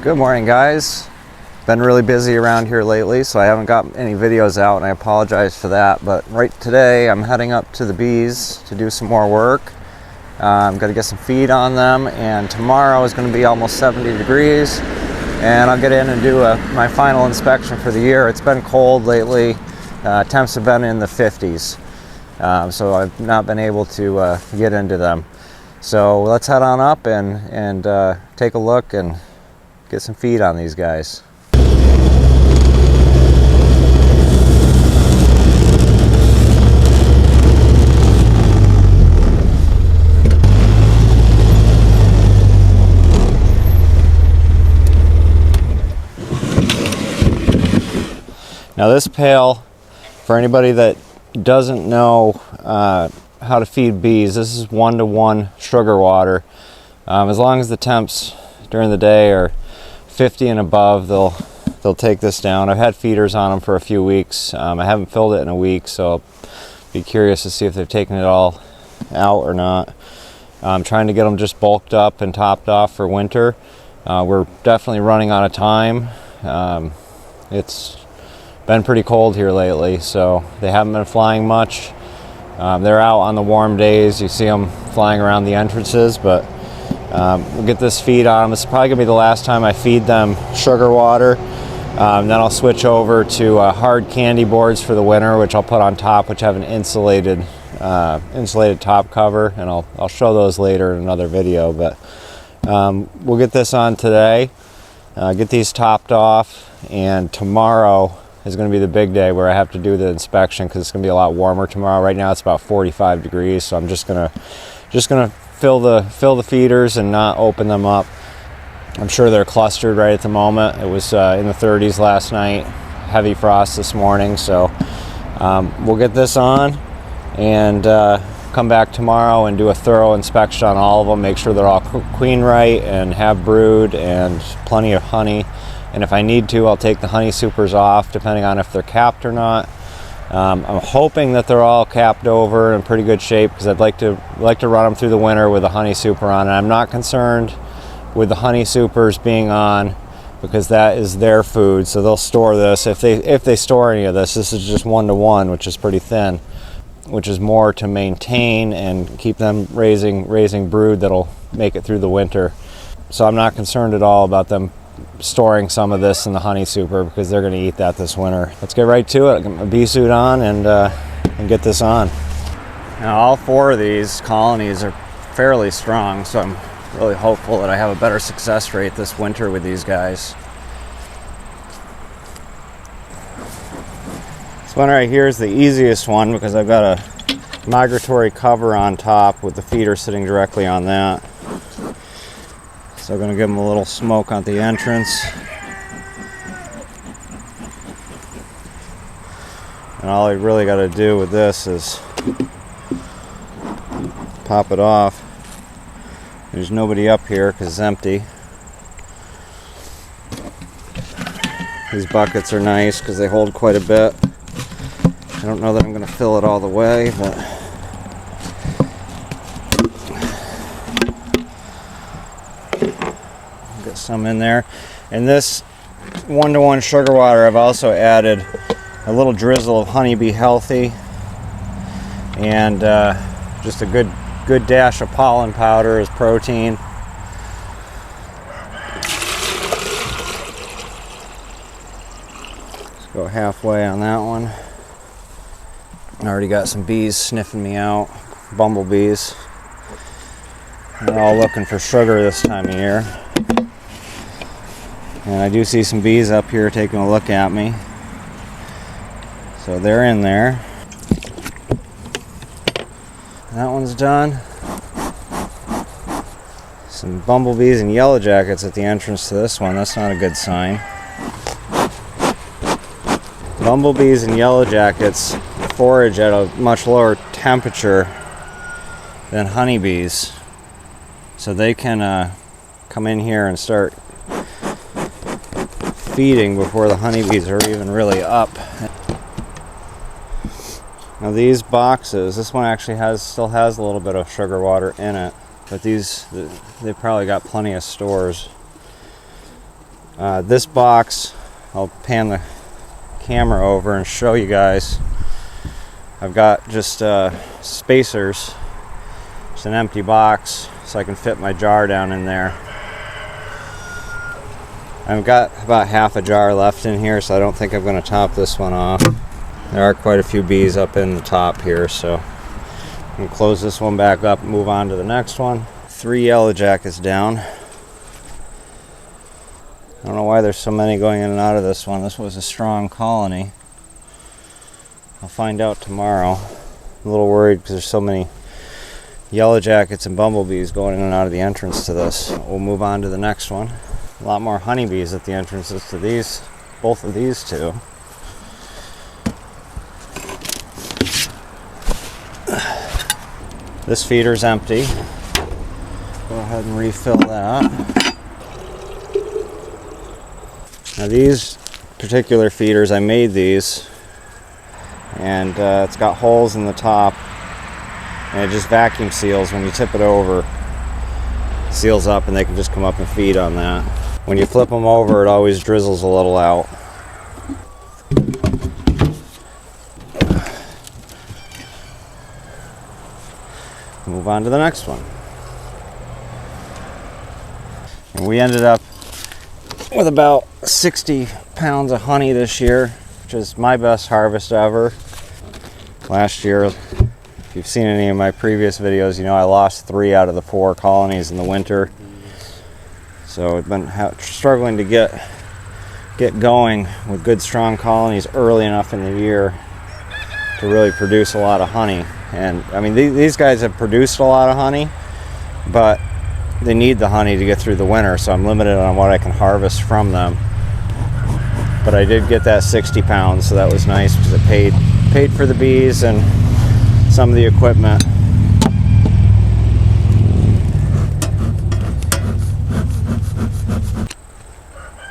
Good morning, guys. Been really busy around here lately, so I haven't got any videos out, and I apologize for that. But right today, I'm heading up to the bees to do some more work. I'm going to get some feed on them, and tomorrow is going to be almost 70 degrees, and I'll get in and do my final inspection for the year. It's been cold lately. Temps have been in the 50s, so I've not been able to get into them. So let's head on up and take a look and get some feed on these guys. Now this pail, for anybody that doesn't know how to feed bees, this is 1-to-1 sugar water. As long as the temps during the day are 50 and above, they'll take this down. I've had feeders on them for a few weeks. I haven't filled it in a week, so I'll be curious to see if they've taken it all out or not. I'm trying to get them just bulked up and topped off for winter. We're definitely running out of time. It's been pretty cold here lately, so they haven't been flying much. They're out on the warm days. You see them flying around the entrances, but we'll get this feed on them. It's probably gonna be the last time I feed them sugar water. Then I'll switch over to hard candy boards for the winter, which I'll put on top, which have an insulated top cover, and I'll show those later in another video. But we'll get this on today, get these topped off, and tomorrow is going to be the big day where I have to do the inspection because it's going to be a lot warmer tomorrow. Right now it's about 45 degrees, so I'm just gonna fill the feeders and not open them up. I'm sure they're clustered right at the moment. It was in the 30s last night, heavy frost this morning, so we'll get this on and come back tomorrow and do a thorough inspection on all of them, make sure they're all queen right and have brood and plenty of honey. And if I need to, I'll take the honey supers off, depending on if they're capped or not. I'm hoping that they're all capped over in pretty good shape, because I'd like to run them through the winter with a honey super on. And I'm not concerned with the honey supers being on, because that is their food, so they'll store this. If they store any of this, this is just 1-to-1, which is pretty thin, which is more to maintain and keep them raising brood that'll make it through the winter. So I'm not concerned at all about them storing some of this in the honey super, because they're going to eat that this winter. Let's get right to it. I'll get my bee suit on and get this on. Now all 4 of these colonies are fairly strong, so I'm really hopeful that I have a better success rate this winter with these guys. This one right here is the easiest one, because I've got a migratory cover on top with the feeder sitting directly on that. So I'm going to give them a little smoke on the entrance. And all I really got to do with this is pop it off. There's nobody up here because it's empty. These buckets are nice because they hold quite a bit. I don't know that I'm going to fill it all the way, but some in there. And this 1-to-1 sugar water, I've also added a little drizzle of honeybee healthy and just a good dash of pollen powder as protein. Let's go halfway on that one. I already got some bees sniffing me out, bumblebees. They're all looking for sugar this time of year. And I do see some bees up here taking a look at me. So they're in there. That one's done. Some bumblebees and yellow jackets at the entrance to this one. That's not a good sign. Bumblebees and yellow jackets forage at a much lower temperature than honeybees. So they can come in here and start feeding before the honeybees are even really up. Now these boxes, this one actually still has a little bit of sugar water in it, but these, they probably got plenty of stores. This box, I'll pan the camera over and show you guys. I've got just spacers, just an empty box so I can fit my jar down in there. I've got about half a jar left in here, so I don't think I'm going to top this one off. There are quite a few bees up in the top here, so I'm going to close this one back up and move on to the next one. 3 yellow jackets down. I don't know why there's so many going in and out of this one. This was a strong colony. I'll find out tomorrow. I'm a little worried because there's so many yellow jackets and bumblebees going in and out of the entrance to this. We'll move on to the next one. A lot more honeybees at the entrances to these, both of these two. This feeder's empty. Go ahead and refill that. Now these particular feeders, I made these, and it's got holes in the top, and it just vacuum seals when you tip it over. Seals up and they can just come up and feed on that. When you flip them over, it always drizzles a little out. Move on to the next one. And we ended up with about 60 pounds of honey this year, which is my best harvest ever. Last year, if you've seen any of my previous videos, you know I lost 3 out of the 4 colonies in the winter. So I've been struggling to get going with good strong colonies early enough in the year to really produce a lot of honey. And I mean, these guys have produced a lot of honey, but they need the honey to get through the winter, so I'm limited on what I can harvest from them. But I did get that 60 pounds, so that was nice because it paid for the bees and some of the equipment.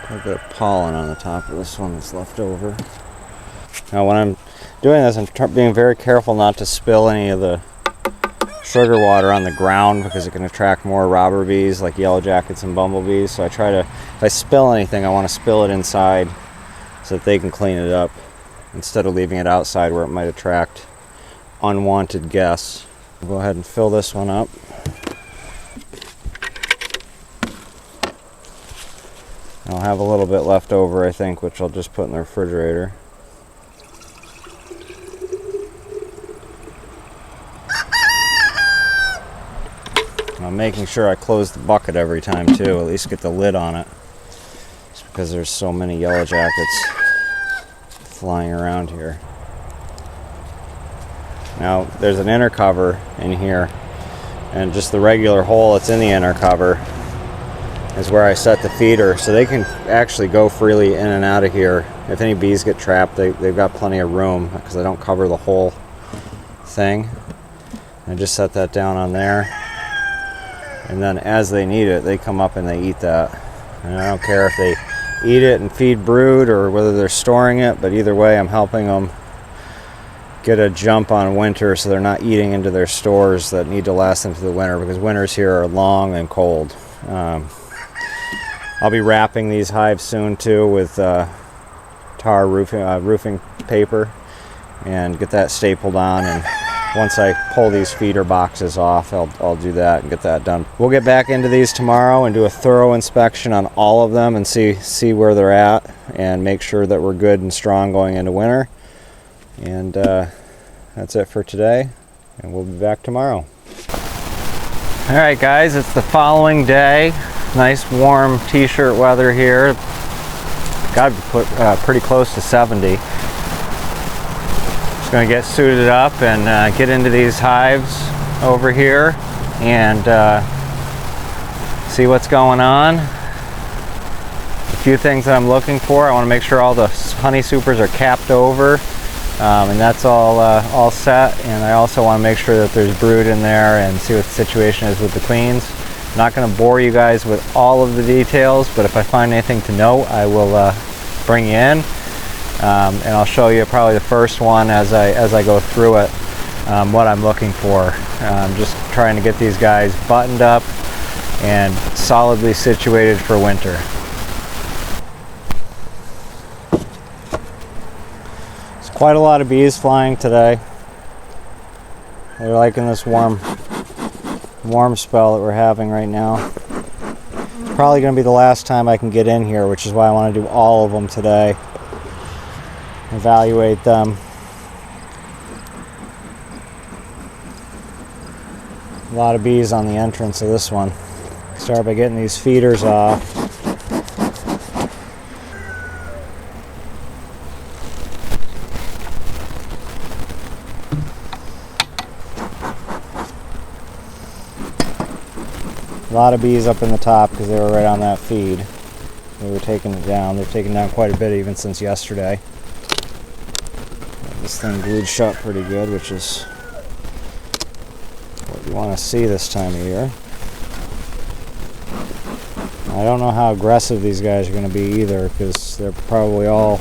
A bit of pollen on the top of this one that's left over. Now when I'm doing this, I'm being very careful not to spill any of the sugar water on the ground because it can attract more robber bees like yellow jackets and bumblebees. So I try to, if I spill anything, I want to spill it inside so that they can clean it up instead of leaving it outside where it might attract unwanted guests. I'll go ahead and fill this one up. I'll have a little bit left over, I think, which I'll just put in the refrigerator. I'm making sure I close the bucket every time too, at least get the lid on it. Just because there's so many yellow jackets flying around here. Now there's an inner cover in here, and just the regular hole that's in the inner cover is where I set the feeder, so they can actually go freely in and out of here. If any bees get trapped, they've got plenty of room because I don't cover the whole thing. I just set that down on there, and then as they need it, they come up and they eat that. And I don't care if they eat it and feed brood or whether they're storing it, but either way I'm helping them get a jump on winter so they're not eating into their stores that need to last them through the winter, because winters here are long and cold. I'll be wrapping these hives soon too with tar roofing paper and get that stapled on, and once I pull these feeder boxes off, I'll do that and get that done. We'll get back into these tomorrow and do a thorough inspection on all of them and see where they're at and make sure that we're good and strong going into winter. And that's it for today, and we'll be back tomorrow. All right guys, it's the following day. Nice warm t-shirt weather here. Got to be put pretty close to 70. Just going to get suited up and get into these hives over here and see what's going on. A few things that I'm looking for. I want to make sure all the honey supers are capped over, and that's all set. And I also want to make sure that there's brood in there and see what the situation is with the queens. I'm not going to bore you guys with all of the details, but if I find anything to note, I will bring you in, and I'll show you probably the first one as I go through it, what I'm looking for. I'm just trying to get these guys buttoned up and solidly situated for winter. Quite a lot of bees flying today. They're liking this warm spell that we're having right now. It's probably going to be the last time I can get in here, which is why I want to do all of them today. Evaluate them. A lot of bees on the entrance of this one. Start by getting these feeders off. A lot of bees up in the top because they were right on that feed. They were taking it down. They've taken down quite a bit even since yesterday. This thing glued shut pretty good, which is what you want to see this time of year. I don't know how aggressive these guys are going to be either, because they're probably all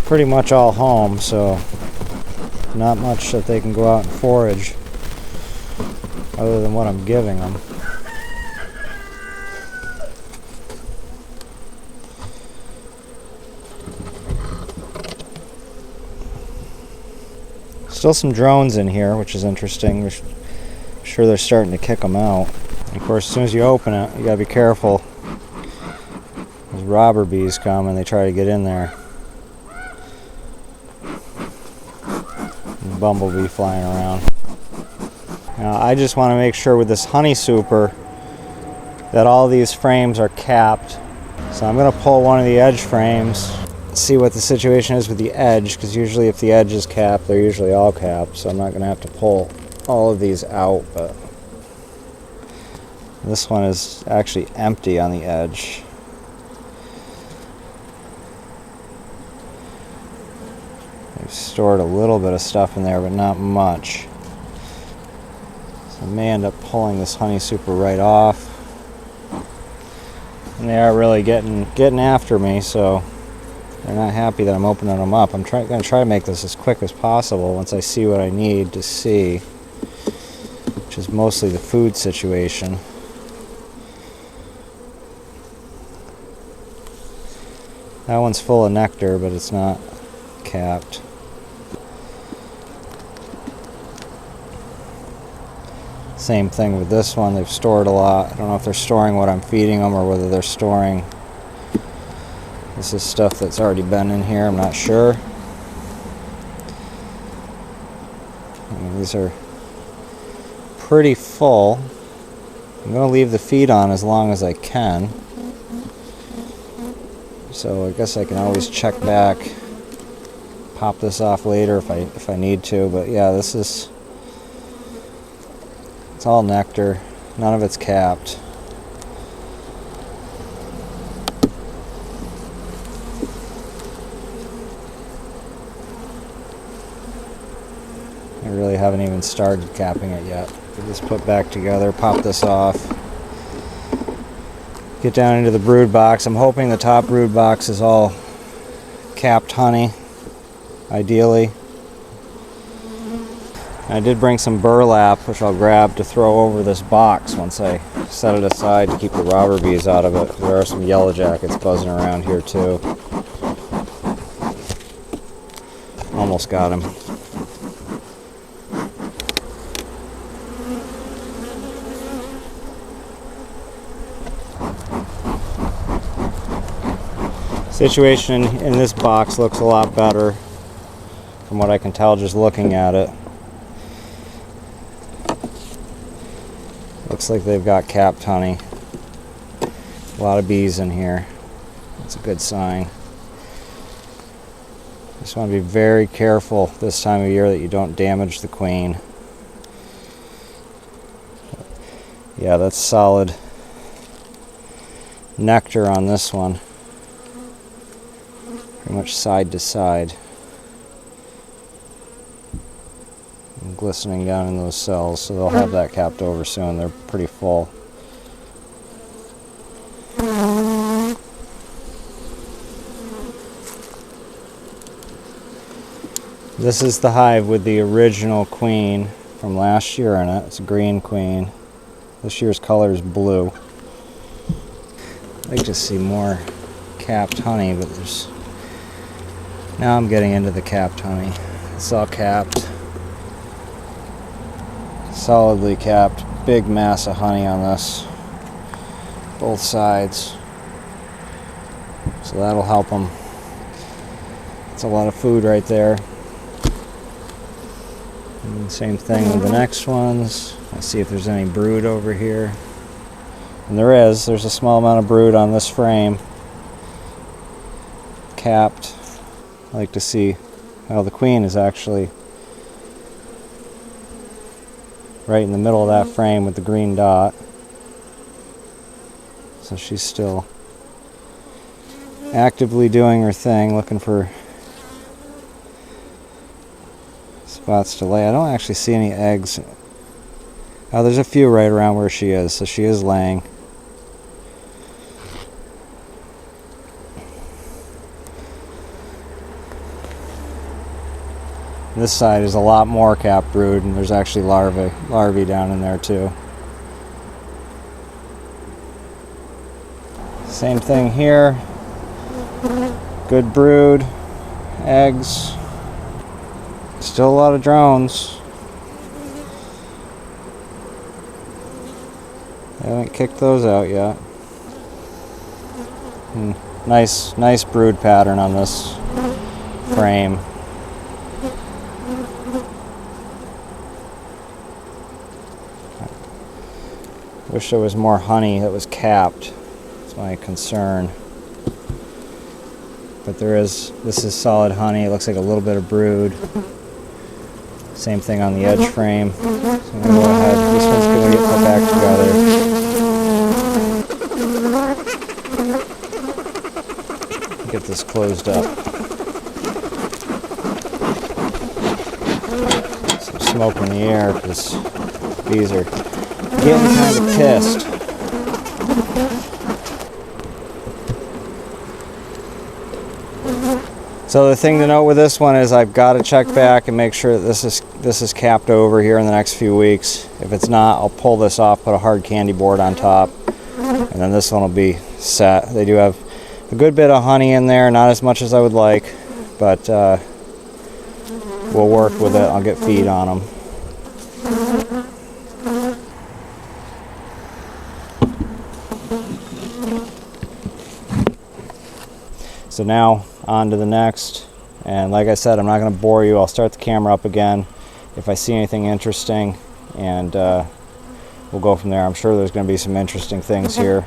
pretty much all home, so not much that they can go out and forage other than what I'm giving them. Still some drones in here, which is interesting. I'm sure they're starting to kick them out. And of course, as soon as you open it, you gotta be careful. Those robber bees come and they try to get in there. And bumblebee flying around. Now, I just want to make sure with this honey super that all these frames are capped. So I'm gonna pull one of the edge frames, see what the situation is with the edge, because usually if the edge is capped, they're usually all capped, so I'm not going to have to pull all of these out, but this one is actually empty on the edge. They've stored a little bit of stuff in there, but not much. So I may end up pulling this honey super right off. And they are really getting after me, so they're not happy that I'm opening them up. I'm going to try to make this as quick as possible once I see what I need to see, which is mostly the food situation. That one's full of nectar, but it's not capped. Same thing with this one. They've stored a lot. I don't know if they're storing what I'm feeding them or whether they're storing... This is stuff that's already been in here, I'm not sure. I mean, these are pretty full. I'm going to leave the feed on as long as I can. So I guess I can always check back, pop this off later if I need to. But yeah, it's all nectar. None of it's capped. I really haven't even started capping it yet. Just put back together, pop this off, get down into the brood box. I'm hoping the top brood box is all capped honey, ideally. I did bring some burlap, which I'll grab to throw over this box once I set it aside to keep the robber bees out of it. There are some yellow jackets buzzing around here too. Almost got him. Situation in this box looks a lot better from what I can tell just looking at it. Looks like they've got capped honey. A lot of bees in here. That's a good sign. Just want to be very careful this time of year that you don't damage the queen. Yeah, that's solid nectar on this one. Pretty much side to side. And glistening down in those cells, so they'll have that capped over soon. They're pretty full. This is the hive with the original queen from last year in it. It's a green queen. This year's color is blue. I'd like to see more capped honey, but there's Now I'm getting into the capped honey. It's all capped. Solidly capped. Big mass of honey on this. Both sides. So that'll help them. It's a lot of food right there. And same thing with the next ones. Let's see if there's any brood over here. And there is. There's a small amount of brood on this frame. Capped. I like to see how the queen is actually right in the middle of that frame with the green dot. So she's still actively doing her thing, looking for spots to lay. I don't actually see any eggs. Oh, there's a few right around where she is, so she is laying. This side is a lot more capped brood, and there's actually larvae down in there too. Same thing here. Good brood, eggs. Still a lot of drones. I haven't kicked those out yet. Nice brood pattern on this frame. Wish there was more honey that was capped. That's my concern. But this is solid honey. It looks like a little bit of brood. Same thing on the edge frame. So I'm going to go ahead. This one's going to get put back together. Get this closed up. Some smoke in the air because bees are getting kind of pissed. So the thing to note with this one is I've got to check back and make sure that this is capped over here in the next few weeks. If it's not, I'll pull this off, put a hard candy board on top, and then this one will be set. They do have a good bit of honey in there, not as much as I would like, but we'll work with it. I'll get feed on them. So now on to the next, and like I said, I'm not going to bore you. I'll start the camera up again if I see anything interesting, and we'll go from there. I'm sure there's going to be some interesting things here.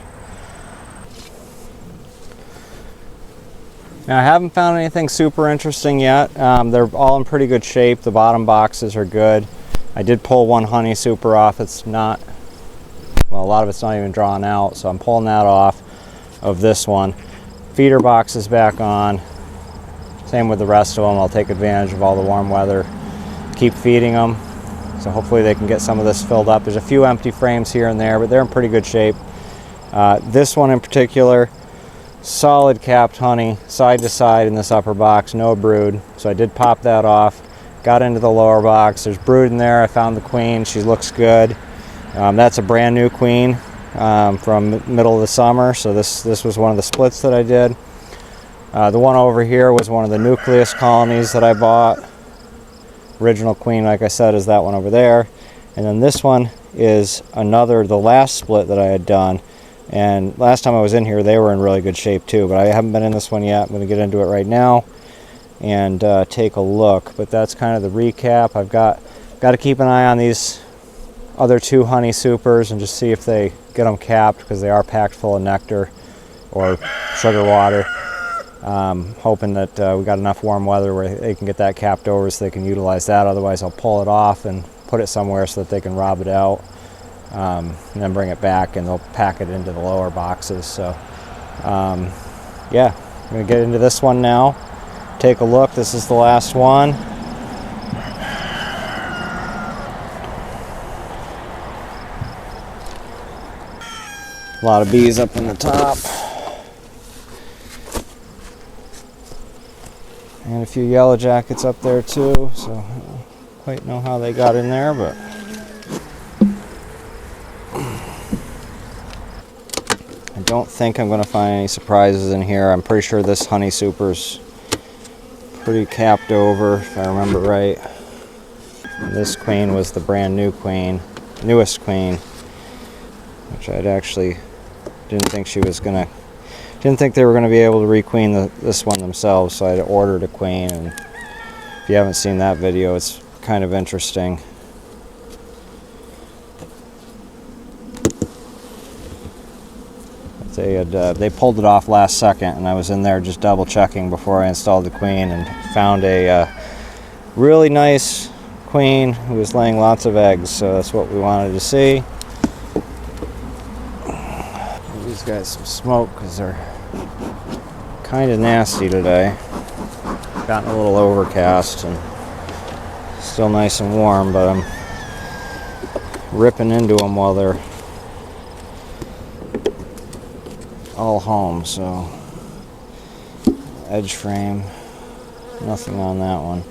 Now I haven't found anything super interesting yet. They're all in pretty good shape. The bottom boxes are good. I did pull one honey super off. It's not, well, a lot of it's not even drawn out, so I'm pulling that off of this one. Feeder box is back on. Same with the rest of them. I'll take advantage of all the warm weather. Keep feeding them. So hopefully they can get some of this filled up. There's a few empty frames here and there, but they're in pretty good shape. This one in particular, solid capped honey, side to side in this upper box, no brood. So I did pop that off. Got into the lower box. There's brood in there. I found the queen. She looks good. That's a brand new queen. From middle of the summer, so this was one of the splits that I did. The one over here was one of the nucleus colonies that I bought. Original queen, like I said, is that one over there, and then this one is the last split that I had done. And last time I was in here, they were in really good shape too, but I haven't been in this one yet. I'm going to get into it right now and take a look. But that's kind of the recap. I've got to keep an eye on these other two honey supers and just see if they get them capped, because they are packed full of nectar or sugar water. Hoping that we got enough warm weather where they can get that capped over so they can utilize that. Otherwise I'll pull it off and put it somewhere so that they can rob it out, and then bring it back and they'll pack it into the lower boxes. So yeah, I'm going to get into this one now, take a look. This is the last one. A lot of bees up in the top. And a few yellow jackets up there too, so I don't quite know how they got in there, but I don't think I'm going to find any surprises in here. I'm pretty sure this honey super's pretty capped over, if I remember right. And this queen was the brand new queen, newest queen, which I'd actually didn't think they were gonna be able to requeen this one themselves, so I'd ordered a queen. And if you haven't seen that video, it's kind of interesting. They pulled it off last second, and I was in there just double checking before I installed the queen, and found a really nice queen who was laying lots of eggs, so that's what we wanted to see. Give these guys some smoke because they're kind of nasty today. Gotten a little overcast and still nice and warm, but I'm ripping into them while they're all home. So edge frame, nothing on that one.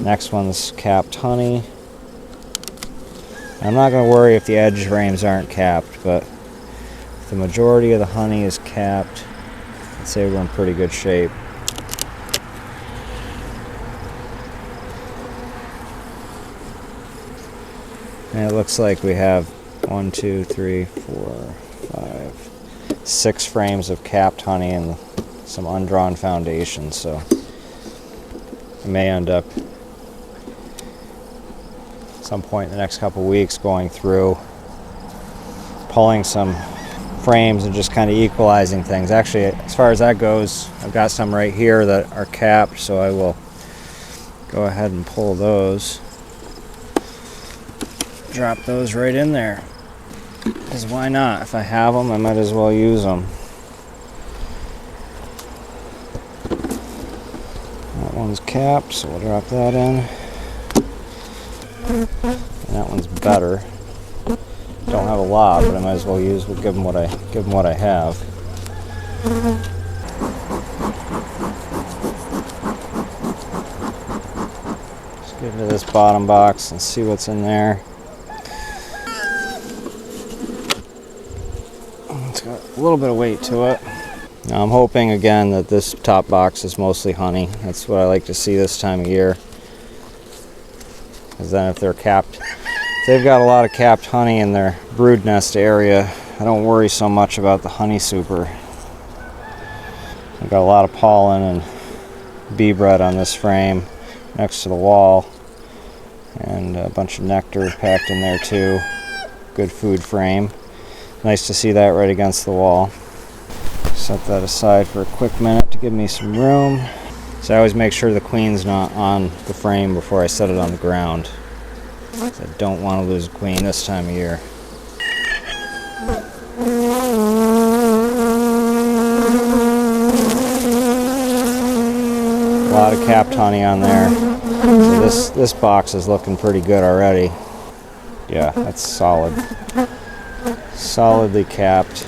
Next one's capped honey. I'm not going to worry if the edge frames aren't capped, but if the majority of the honey is capped, I'd say we're in pretty good shape. And it looks like we have 1, 2, 3, 4, 5, 6 frames of capped honey and some undrawn foundations, so I may end up at some point in the next couple weeks going through, pulling some frames and just kind of equalizing things. Actually, as far as that goes, I've got some right here that are capped, so I will go ahead and pull those. Drop those right in there, because why not? If I have them, I might as well use them. That one's capped, so we'll drop that in. And that one's better. Don't have a lot, but I might as well give them what I have. Let's get into this bottom box and see what's in there. It's got a little bit of weight to it. Now I'm hoping again that this top box is mostly honey. That's what I like to see this time of year. Because then if they're capped, if they've got a lot of capped honey in their brood nest area, I don't worry so much about the honey super. I've got a lot of pollen and bee bread on this frame next to the wall, and a bunch of nectar packed in there too. Good food frame. Nice to see that right against the wall. Set that aside for a quick minute to give me some room. So I always make sure the queen's not on the frame before I set it on the ground. I don't want to lose a queen this time of year. A lot of capped honey on there. So this box is looking pretty good already. Yeah, that's solid. Solidly capped.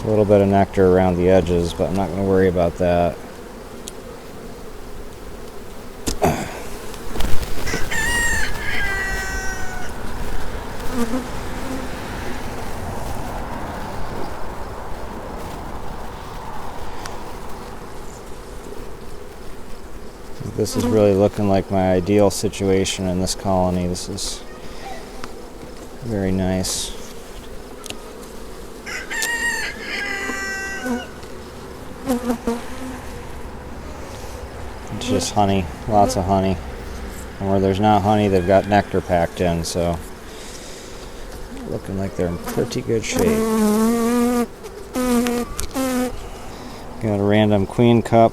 A little bit of nectar around the edges, but I'm not going to worry about that. This is really looking like my ideal situation in this colony. This is very nice. It's just honey, lots of honey. And where there's not honey, they've got nectar packed in, so looking like they're in pretty good shape. Got a random queen cup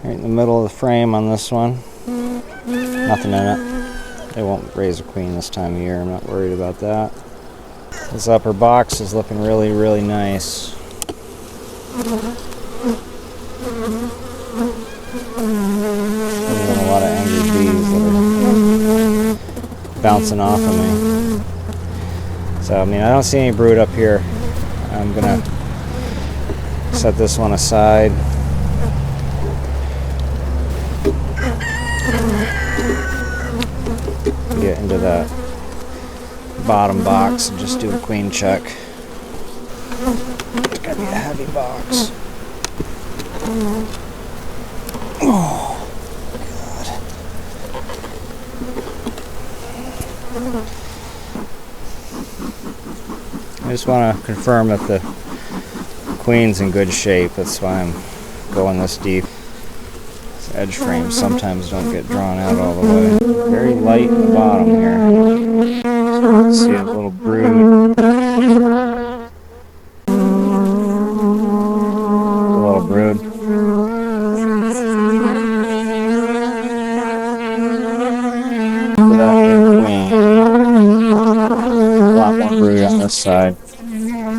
right in the middle of the frame on this one. Nothing in it. They won't raise a queen this time of year. I'm not worried about that. This upper box is looking really, really nice. There's a lot of angry bees that are bouncing off of me. So, I mean, I don't see any brood up here. I'm gonna set this one aside. Get into that bottom box and just do a queen check. It's gonna be a heavy box. Oh, God. I just want to confirm that the queen's in good shape. That's why I'm going this deep. These edge frames sometimes don't get drawn out all the way. Very light in the bottom here. See a little brood. A little brood. For that big queen. A lot more brood on this side.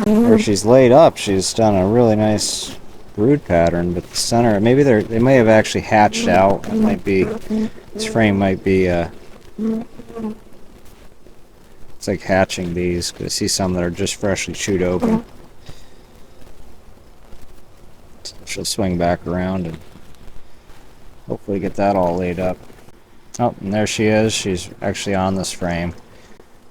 Where she's laid up, she's done a really nice brood pattern, but the center, maybe they may have actually hatched out. It might be, this frame might be, it's like hatching these, because I see some that are just freshly chewed open. So she'll swing back around and hopefully get that all laid up. Oh, and there she is. She's actually on this frame.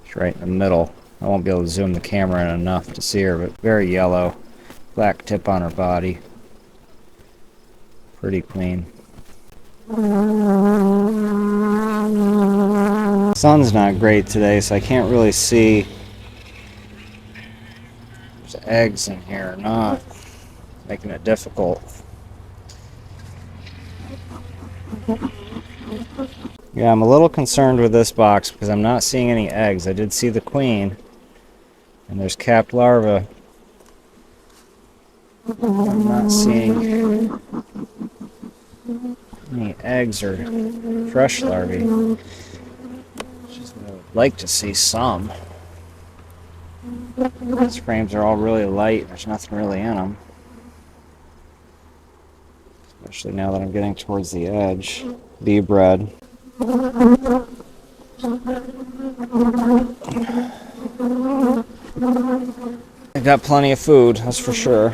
She's right in the middle. I won't be able to zoom the camera in enough to see her, but very yellow. Black tip on her body. Pretty clean. Sun's not great today, so I can't really see if there's eggs in here or not. Making it difficult. Yeah, I'm a little concerned with this box because I'm not seeing any eggs. I did see the queen, and there's capped larvae. I'm not seeing any eggs or fresh larvae. I would like to see some. These frames are all really light. There's nothing really in them. Especially now that I'm getting towards the edge. Bee bread. I got plenty of food, that's for sure.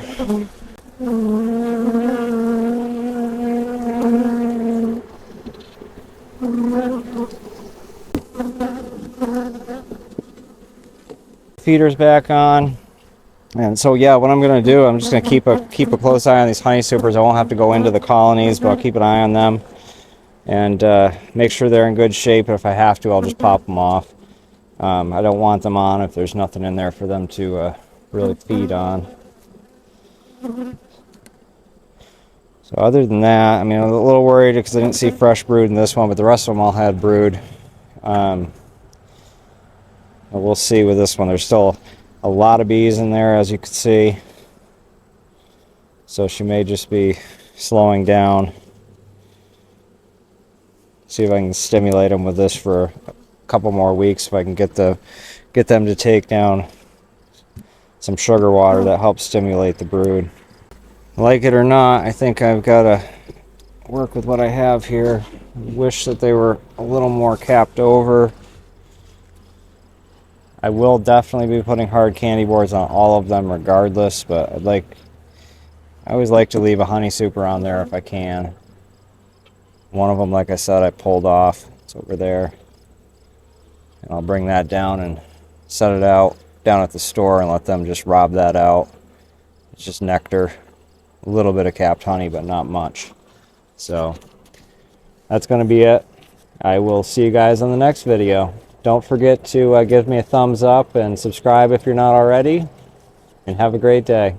Feeder's back on. And so yeah, what I'm going to do, I'm just going to keep a close eye on these honey supers. I won't have to go into the colonies, but I'll keep an eye on them and make sure they're in good shape. And if I have to, I'll just pop them off. I don't want them on if there's nothing in there for them to really feed on. So other than that, I mean, I'm a little worried because I didn't see fresh brood in this one, but the rest of them all had brood. We'll see with this one. There's still a lot of bees in there, as you can see. So she may just be slowing down. See if I can stimulate them with this for a couple more weeks, if I can get them to take down some sugar water that helps stimulate the brood. Like it or not, I think I've got to work with what I have here. Wish that they were a little more capped over. I will definitely be putting hard candy boards on all of them regardless, but I always like to leave a honey super on there if I can. One of them, like I said, I pulled off. It's over there. And I'll bring that down and set it out down at the store and let them just rob that out. It's just nectar. A little bit of capped honey, but not much. So that's going to be it. I will see you guys on the next video. Don't forget to give me a thumbs up and subscribe if you're not already. And have a great day.